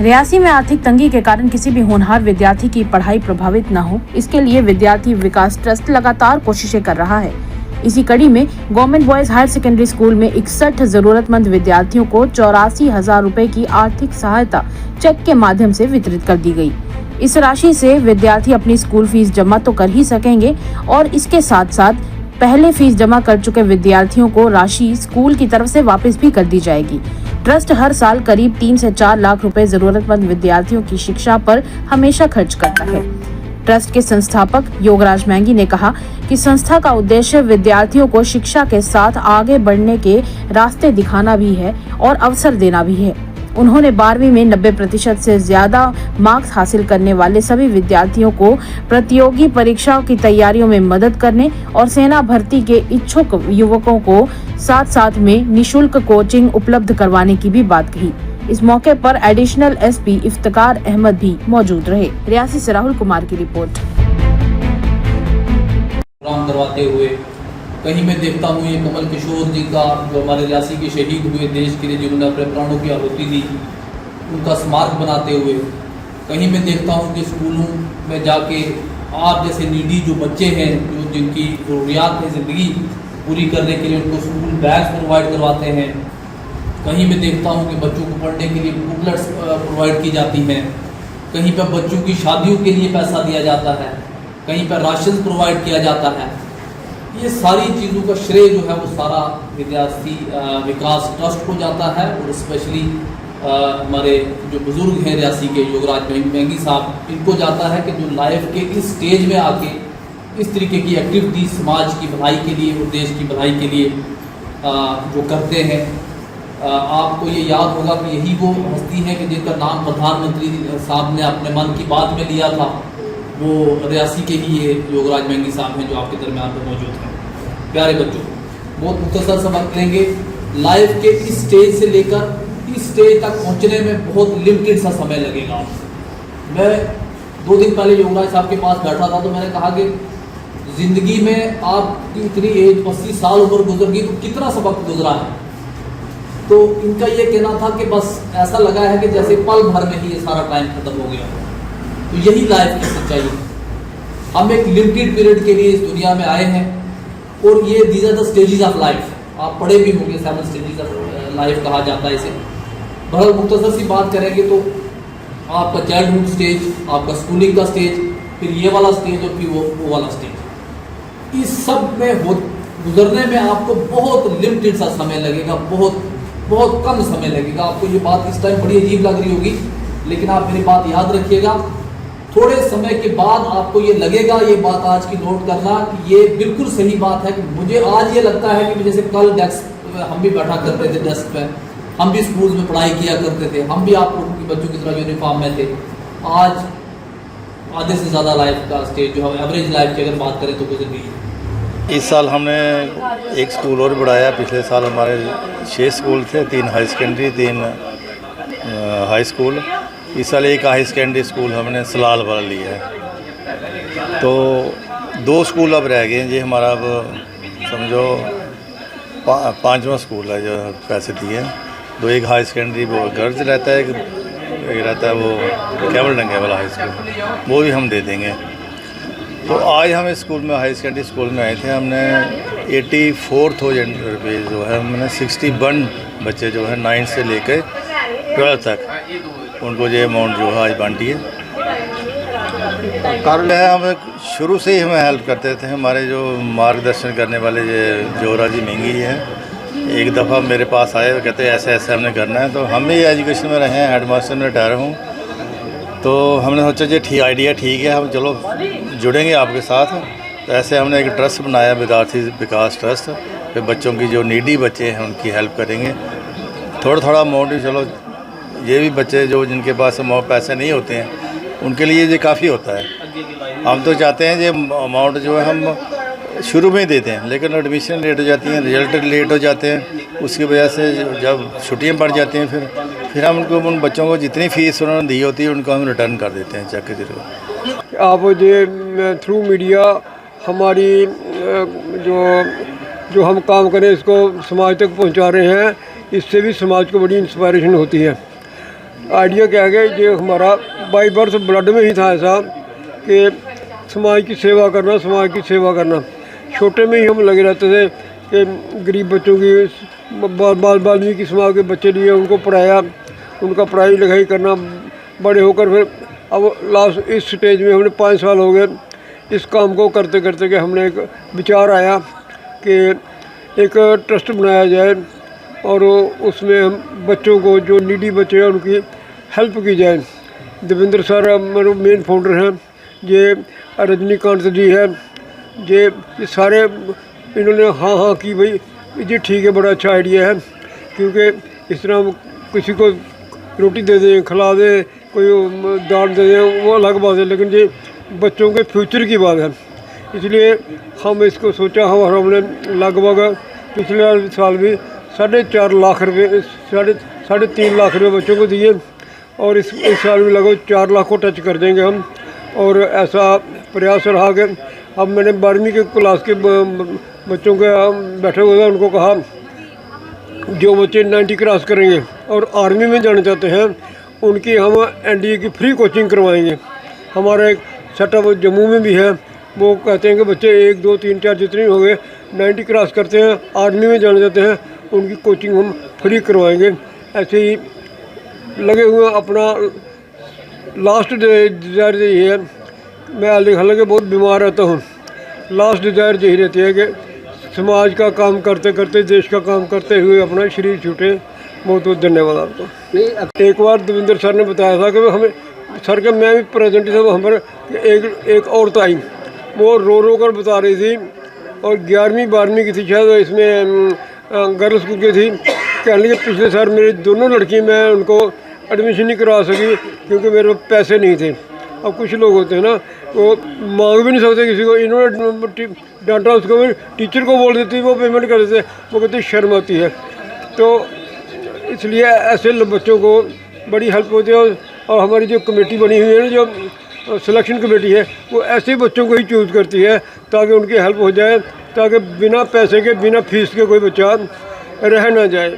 रियासी में आर्थिक तंगी के कारण किसी भी होनहार विद्यार्थी की पढ़ाई प्रभावित न हो, इसके लिए विद्यार्थी विकास ट्रस्ट लगातार कोशिशें कर रहा है। इसी कड़ी में government boys higher secondary school में 61 जरूरतमंद विद्यार्थियों को 84,000 रुपए की आर्थिक सहायता चेक के माध्यम से वितरित कर दी गई। इस राशि से विद्यार्थी अपनी स्कूल फीस जमा तो कर ही सकेंगे और इसके साथ साथ पहले फीस जमा कर चुके विद्यार्थियों को राशि स्कूल की तरफ से वापस भी कर दी जाएगी। ट्रस्ट हर साल करीब 3 से 4 लाख रुपए जरूरतमंद विद्यार्थियों की शिक्षा पर हमेशा खर्च करता है। ट्रस्ट के संस्थापक योगराज मैंगी ने कहा कि संस्था का उद्देश्य विद्यार्थियों को शिक्षा के साथ आगे बढ़ने के रास्ते दिखाना भी है और अवसर देना भी है। उन्होंने 12वीं में 90% से ज्यादा मार्क्स हासिल करने वाले सभी विद्यार्थियों को प्रतियोगी परीक्षाओं की तैयारियों में मदद करने और सेना भर्ती के इच्छुक युवकों को साथ साथ में निशुल्क कोचिंग उपलब्ध करवाने की भी बात कही। इस मौके पर एडिशनल एसपी इफ्तिकार अहमद भी मौजूद रहे। रियासी से राहुल कुमार की रिपोर्ट। प्रोग्राम करवाते हुए कहीं मैं देखता हूँ ये कमल किशोर जी का, जो हमारे रियासी के शहीद हुए देश के लिए, जिन्होंने अपने प्राणों की आहुति दी, उनका स्मारक बनाते हुए कहीं मैं देखता हूँ कि स्कूलों में जाके आप जैसे नीडी जो बच्चे हैं, जो जिनकी ज़रूरियात है ज़िंदगी पूरी करने के लिए, उनको स्कूल बैग्स प्रोवाइड करवाते हैं। कहीं मैं देखता हूँ कि बच्चों को पढ़ने के लिए बुकलेट्स प्रोवाइड की जाती हैं। कहीं पर बच्चों की शादियों के लिए पैसा दिया जाता है, कहीं पर राशन प्रोवाइड किया जाता है। ये सारी चीज़ों का श्रेय जो है वो सारा विद्यार्थी विकास ट्रस्ट को जाता है और स्पेशली हमारे जो बुज़ुर्ग हैं रियासी के योगराज मैंगी साहब, इनको जाता है कि जो लाइफ के इस स्टेज में आके इस तरीके की एक्टिविटी समाज की भलाई के लिए और देश की भलाई के लिए जो करते हैं। आपको ये याद होगा कि यही वो हस्ती है कि जिनका नाम प्रधानमंत्री साहब ने अपने मन की बात में लिया था, वो रियासी के ही ये योगराज मैंगी साहब हैं जो आपके दरमियान पर मौजूद हैं। प्यारे बच्चों, बहुत मुख्तसर सबक लेंगे। लाइफ के इस स्टेज से लेकर इस स्टेज तक पहुंचने में बहुत लिमिटेड सा समय लगेगा। मैं 2 दिन पहले योगराज साहब के पास बैठा था तो मैंने कहा कि ज़िंदगी में आपकी इतनी एज 80 साल उम्र गुजर गई तो कितना सबक गुजरा है। तो इनका ये कहना था कि बस ऐसा लगा है कि जैसे पल भर में ही ये सारा टाइम खत्म हो गया। तो यही लाइफ की सच्चाई है। हम एक लिमिटेड पीरियड के लिए इस दुनिया में आए हैं और ये these are the stages of life. आप पढ़े भी होंगे, 7 स्टेजेस ऑफ लाइफ कहा जाता है इसे। बहुत मुख्तसर सी बात करेंगे तो आपका चाइल्डहुड स्टेज, आपका स्कूलिंग का स्टेज, फिर ये वाला स्टेज और फिर वो वाला स्टेज। इस सब में गुजरने में आपको बहुत लिमिटेड सा समय लगेगा, बहुत कम समय लगेगा। आपको ये बात इस टाइम बड़ी अजीब लग रही होगी, लेकिन आप मेरी बात याद रखिएगा। थोड़े समय के बाद आपको ये लगेगा, ये बात आज की नोट करना, कि ये बिल्कुल सही बात है कि मुझे आज ये लगता है कि जैसे कल डेस्क हम भी बैठा करते थे, डेस्क पे हम भी स्कूल में पढ़ाई किया करते थे, हम भी आप लोगों की बच्चों की तरह यूनिफॉर्म में थे। आज आधे से ज़्यादा लाइफ का स्टेज जो है एवरेज लाइफ की अगर बात करें तो गुजर गई है। इस साल हमने एक स्कूल और बढ़ाया। पिछले साल हमारे 6 स्कूल थे, 3 हाई सेकेंडरी, 3 हाई स्कूल। इस साल एक हाई सेकेंडरी स्कूल हमने सलाल वाला लिया है। तो 2 स्कूल अब रह गए हैं। ये हमारा अब समझो 5वां स्कूल है जो पैसे दिए हैं। 2 एक हाई सेकेंडरी वो गर्ल्स रहता है, एक रहता है वो केवल डंगे वाला हाई स्कूल, वो भी हम दे देंगे। तो आज हम इस स्कूल में हाई सेकेंडरी स्कूल में आए थे। हमने 84,000 रुपये जो है हमने 61 बच्चे जो है 9 से लेकर 12 तक उनको ये अमाउंट जो है आज बांटी है। कारण है हम शुरू से ही हमें हेल्प करते थे। हमारे जो मार्गदर्शन करने वाले ये योगराज जी मैंगी हैं, एक दफ़ा मेरे पास आए, वो कहते ऐसे ऐसे हमने करना है। तो हम भी एजुकेशन में रहे हैं, हेडमास्टर में रिटायर हूँ, तो हमने सोचा जी ठीक आइडिया ठीक है, हम चलो जुड़ेंगे आपके साथ। तो ऐसे हमने एक ट्रस्ट बनाया, विद्यार्थी विकास ट्रस्ट, फिर बच्चों की जो नीडी बच्चे हैं उनकी हेल्प करेंगे। थोड़ा अमाउंट ही, चलो ये भी बच्चे जो जिनके पास पैसे नहीं होते हैं उनके लिए ये काफ़ी होता है। हम तो चाहते हैं ये अमाउंट जो है हम शुरू में ही देते हैं, लेकिन एडमिशन लेट हो जाती हैं, रिजल्ट लेट हो जाते हैं, उसकी वजह से जब छुट्टियां पड़ जाती हैं फिर हम उन बच्चों को जितनी फ़ीस उन्होंने दी होती है उनको हम रिटर्न कर देते हैं चेक के जरिए। आप ये थ्रू मीडिया हमारी जो हम काम करें इसको समाज तक पहुंचा रहे हैं, इससे भी समाज को बड़ी इंस्पायरेशन होती है। आइडिया क्या है कि ये हमारा बाई बर्थ ब्लड में ही था ऐसा कि समाज की सेवा करना, समाज की सेवा करना। छोटे में ही हम लगे रहते थे कि गरीब बच्चों की वाल्मीकि समाज के बच्चे लिए उनको पढ़ाया, उनका पढ़ाई लिखाई करना। बड़े होकर फिर अब लास्ट इस स्टेज में हमने 5 साल हो गए इस काम को करते करते कि हमने एक विचार आया कि एक ट्रस्ट बनाया जाए और उसमें हम बच्चों को जो नीडी बच्चे हैं उनकी हेल्प की जाए। देवेंद्र सर मेरे मेन फाउंडर हैं, ये रजनीकांत जी है, ये सारे इन्होंने हाँ की भाई ये ठीक है, बड़ा अच्छा आइडिया है। क्योंकि इस तरह किसी को रोटी दे दें, खिला दें, कोई दान दे दें, वो अलग बात है, लेकिन ये बच्चों के फ्यूचर की बात है। इसलिए हम इसको सोचा और हमने लगभग पिछले साल भी 4.5 लाख रुपये, 3.5 लाख रुपये बच्चों को दिए और इस साल भी लगभग 4 लाख को टच कर देंगे हम। और ऐसा प्रयास रहा कि अब मैंने 12वीं के क्लास के बच्चों के बैठे हुए उनको कहा जो बच्चे 90 क्रॉस करेंगे और आर्मी में जाना चाहते हैं उनकी हम NDA की फ्री कोचिंग करवाएंगे। हमारा एक सेटअप जम्मू में भी है, वो कहते हैं कि बच्चे 1 2 3 4 जितने हो गए 90 क्रॉस करते हैं, आर्मी में जाना चाहते हैं, उनकी कोचिंग हम फ्री करवाएंगे। ऐसे ही लगे हुए अपना लास्ट डिज़ायर यही है। मैं हालांकि बहुत बीमार रहता हूँ, लास्ट डिज़ायर यही रहती है कि समाज का काम करते करते, देश का काम करते हुए अपना शरीर छूटे। बहुत बहुत धन्यवाद आपको। एक बार देवेंद्र सर ने बताया था कि हमें सर के मैं भी प्रेजेंट था वहाँ पर, एक औरत आई, वो रो कर बता रही थी और 11वीं 12वीं की थी शायद, इसमें गर्ल्स स्कूल की थी। कहने लगे पिछले साल मेरी दोनों लड़की मैं उनको एडमिशन नहीं करवा सकी क्योंकि मेरे पास पैसे नहीं थे। अब कुछ लोग होते हैं ना, वो मांग भी नहीं सकते किसी को, इन्होंने डांटा उसको, टीचर को बोल देती, वो पेमेंट कर देते, वो कहते शर्म आती है। तो इसलिए ऐसे बच्चों को बड़ी हेल्प होती है। और हमारी जो कमेटी बनी हुई है ना, जो सिलेक्शन कमेटी है, वो ऐसे बच्चों को ही चूज़ करती है ताकि उनकी हेल्प हो जाए, ताकि बिना पैसे के, बिना फीस के कोई बच्चा रह ना जाए।